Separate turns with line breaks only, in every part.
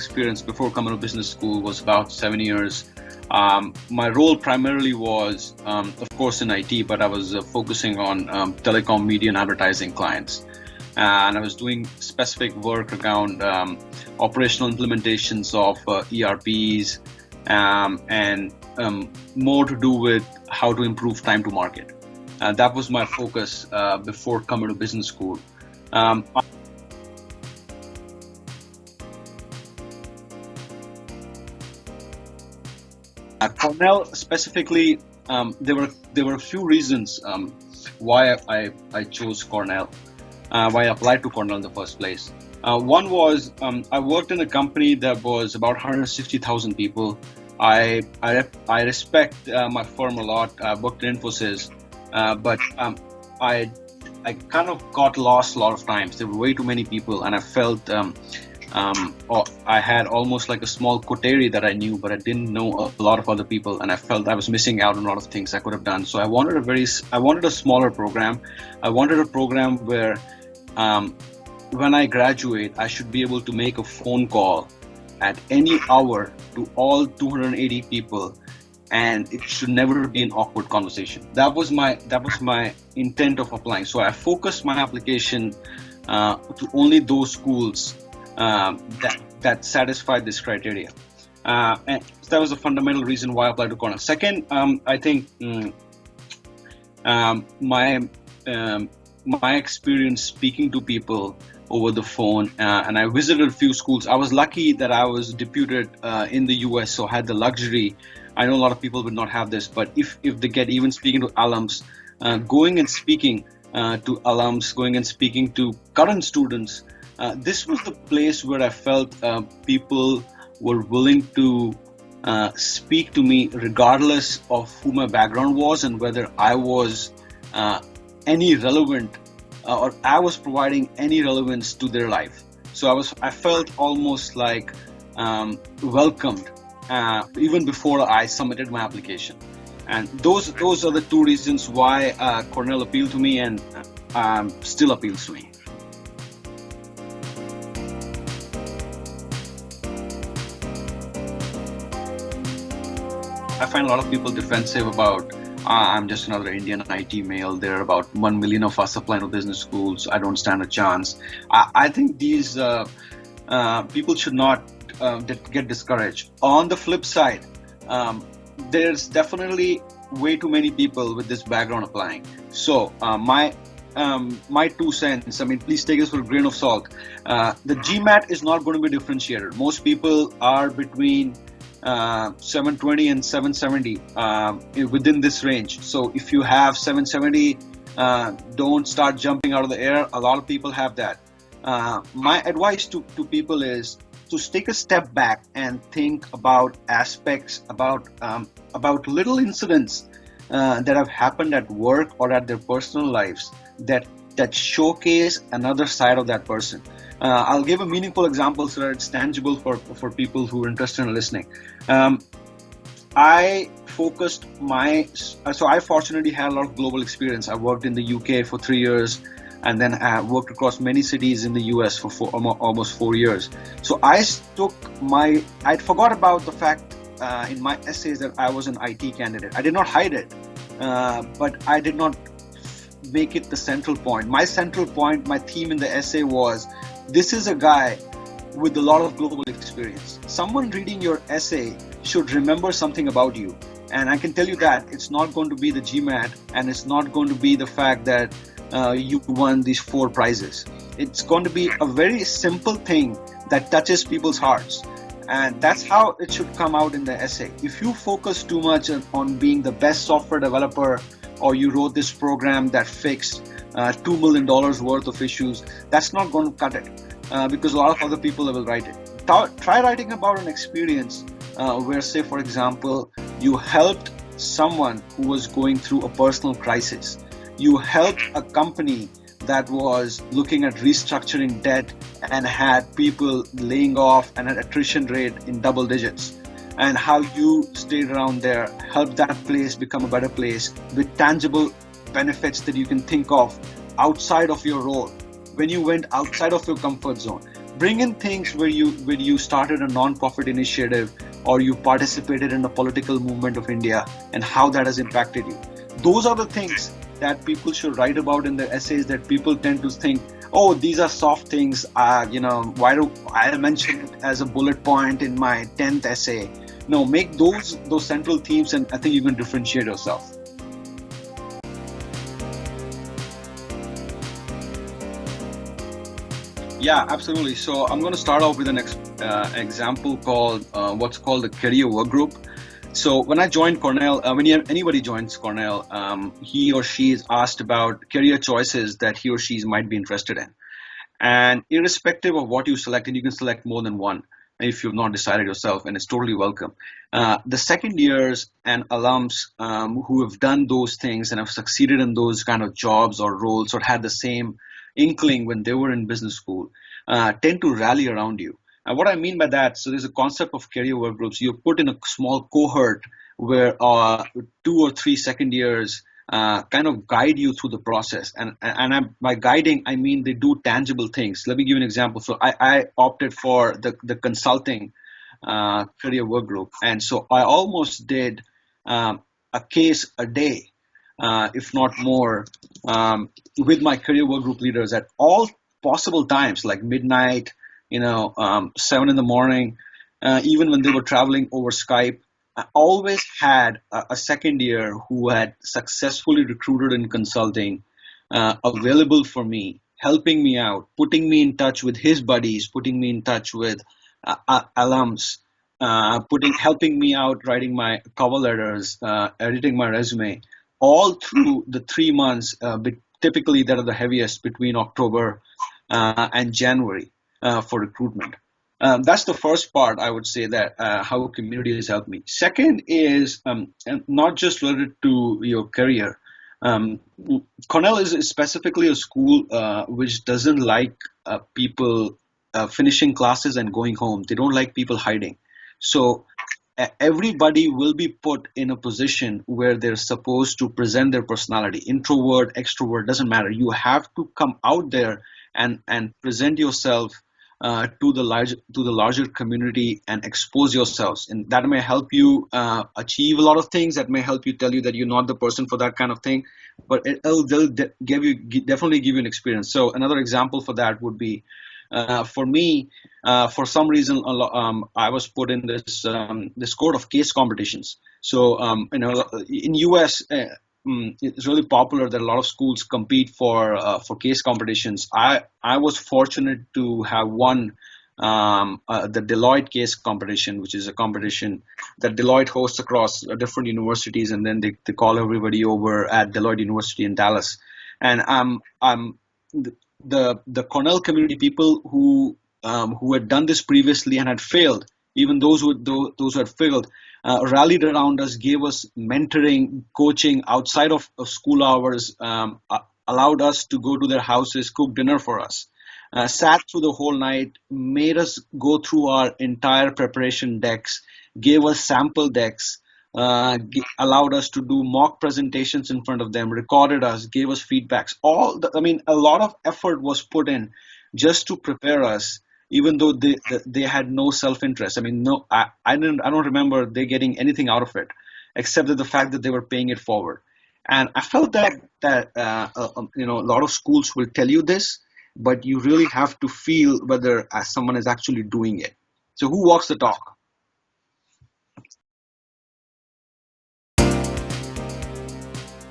experience before coming to business school was about 7 years. My role primarily was, of course, in IT, but I was focusing on telecom, media, and advertising clients. And I was doing specific work around operational implementations of ERPs and more to do with how to improve time to market. That was my focus before coming to business school. At Cornell specifically, there were a few reasons why I chose Cornell, why I applied to Cornell in the first place. One was I worked in a company that was about 160,000 people. I respect my firm a lot. I worked in Infosys, but I kind of got lost a lot of times. There were way too many people, and I felt I had almost like a small coterie that I knew, but I didn't know a lot of other people, and I felt I was missing out on a lot of things I could have done. So I wanted a smaller program. I wanted a program where when I graduate, I should be able to make a phone call at any hour to all 280 people, and it should never be an awkward conversation. That was my intent of applying. So I focused my application to only those schools that satisfied this criteria. And that was a fundamental reason why I applied to Cornell. Second, I think my experience speaking to people over the phone, and I visited a few schools. I was lucky that I was deputed in the US, so I had the luxury. I know a lot of people would not have this, but if they get even speaking to alums, going and speaking to alums, going and speaking to current students, this was the place where I felt people were willing to speak to me regardless of who my background was and whether I was any relevant or I was providing any relevance to their life. So I felt almost like welcomed even before I submitted my application. And those are the two reasons why Cornell appealed to me and still appeals to me. I find a lot of people defensive about I'm just another Indian IT male. There are about 1 million of us applying to business schools. I don't stand a chance. I think these people should not get discouraged. On the flip side, there's definitely way too many people with this background applying. So my 2 cents, I mean, please take this with a grain of salt. The GMAT is not going to be differentiated. Most people are between 720 and 770 within this range. So if you have 770, don't start jumping out of the air. A lot of people have that. My advice to people is to take a step back and think about aspects, about little incidents that have happened at work or at their personal lives that showcase another side of that person. I'll give a meaningful example so that it's tangible for people who are interested in listening. I fortunately had a lot of global experience. I worked in the UK for 3 years, and then I worked across many cities in the US for almost 4 years. So I forgot about the fact in my essays that I was an IT candidate. I did not hide it, but I did not make it the central point. My central point, my theme in the essay was, this is a guy with a lot of global experience. Someone reading your essay should remember something about you. And I can tell you that it's not going to be the GMAT, and it's not going to be the fact that you won these 4 prizes. It's going to be a very simple thing that touches people's hearts. And that's how it should come out in the essay. If you focus too much on being the best software developer, or you wrote this program that fixed $2 million worth of issues, that's not going to cut it because a lot of other people will write it. Try writing about an experience where, say, for example, you helped someone who was going through a personal crisis. You helped a company that was looking at restructuring debt and had people laying off and an attrition rate in double digits. And how you stayed around there, helped that place become a better place with tangible benefits that you can think of outside of your role. When you went outside of your comfort zone, Bring in things where you started a non-profit initiative or you participated in the political movement of India and how that has impacted you. Those are the things that people should write about in their essays, that people tend to think, oh, these are soft things. Why do I mention it as a bullet point in my 10th essay? No, make those central themes, and I think you can differentiate yourself. Yeah, absolutely. So I'm going to start off with an example called what's called the career work group. So when I joined Cornell, when anybody joins Cornell, he or she is asked about career choices that he or she might be interested in. And irrespective of what you select, and you can select more than one if you've not decided yourself, and it's totally welcome. The second years and alums who have done those things and have succeeded in those kind of jobs or roles or had the same inkling when they were in business school tend to rally around you. And what I mean by that, so there's a concept of career work groups. You're put in a small cohort where 2 or 3 second years kind of guide you through the process. And by guiding, I mean they do tangible things. Let me give you an example. So I opted for the consulting career work group. And so I almost did a case a day, if not more, with my career work group leaders at all possible times, like midnight, 7 in the morning, even when they were traveling over Skype. I always had a second year who had successfully recruited in consulting available for me, helping me out, putting me in touch with his buddies, putting me in touch with alums, helping me out writing my cover letters, editing my resume, all through the 3 months, typically that are the heaviest between October and January for recruitment. That's the first part, I would say, that how community has helped me. Second is not just related to your career. Cornell is specifically a school which doesn't like people finishing classes and going home. They don't like people hiding. So everybody will be put in a position where they're supposed to present their personality. Introvert, extrovert, doesn't matter. You have to come out there and present yourself to the larger community and expose yourselves, and that may help you achieve a lot of things. That may help you tell you that you're not the person for that kind of thing, but they'll definitely give you an experience. So another example for that would be for me, for some reason, I was put in this court of case competitions. So in US. It's really popular that a lot of schools compete for case competitions. I was fortunate to have won the Deloitte case competition, which is a competition that Deloitte hosts across different universities, and then they call everybody over at Deloitte University in Dallas. And the Cornell community people who had done this previously and had failed, even those who had failed, rallied around us, gave us mentoring, coaching outside of school hours, allowed us to go to their houses, cook dinner for us, sat through the whole night, made us go through our entire preparation decks, gave us sample decks, allowed us to do mock presentations in front of them, recorded us, gave us feedbacks. A lot of effort was put in just to prepare us, even though they had no self-interest. I don't remember they getting anything out of it, except that the fact that they were paying it forward. And I felt that a lot of schools will tell you this, but you really have to feel whether someone is actually doing it. So who walks the talk?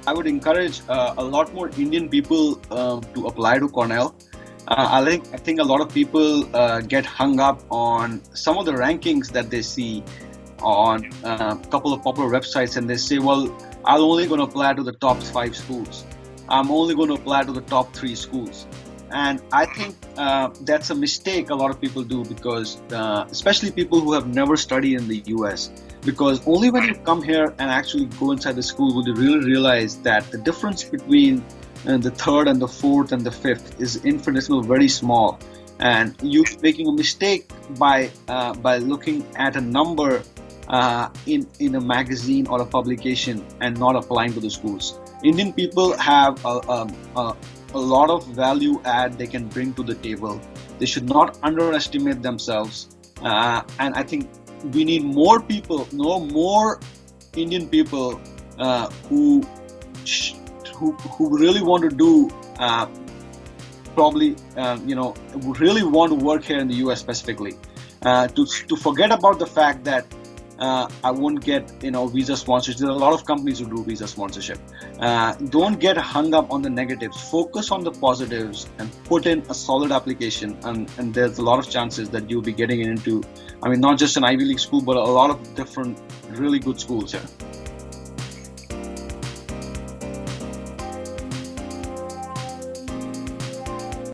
I would encourage a lot more Indian people to apply to Cornell. I think a lot of people get hung up on some of the rankings that they see on a couple of popular websites, and they say, well, I'm only going to apply to the top 5 schools. I'm only going to apply to the top 3 schools. And I think that's a mistake a lot of people do, because especially people who have never studied in the US, because only when you come here and actually go inside the school will you really realize that the difference between the 3rd and the 4th and the 5th is infinitesimal, very small, and you making a mistake by looking at a number in a magazine or a publication and not applying to the schools. Indian people have a lot of value add they can bring to the table. They should not underestimate themselves. And I think we need more people, more Indian people who really want to do who really want to work here in the US specifically. To forget about the fact that I won't get visa sponsorship. There are a lot of companies who do visa sponsorship. Don't get hung up on the negatives. Focus on the positives and put in a solid application. And there's a lot of chances that you'll be getting into, not just an Ivy League school, but a lot of different really good schools here.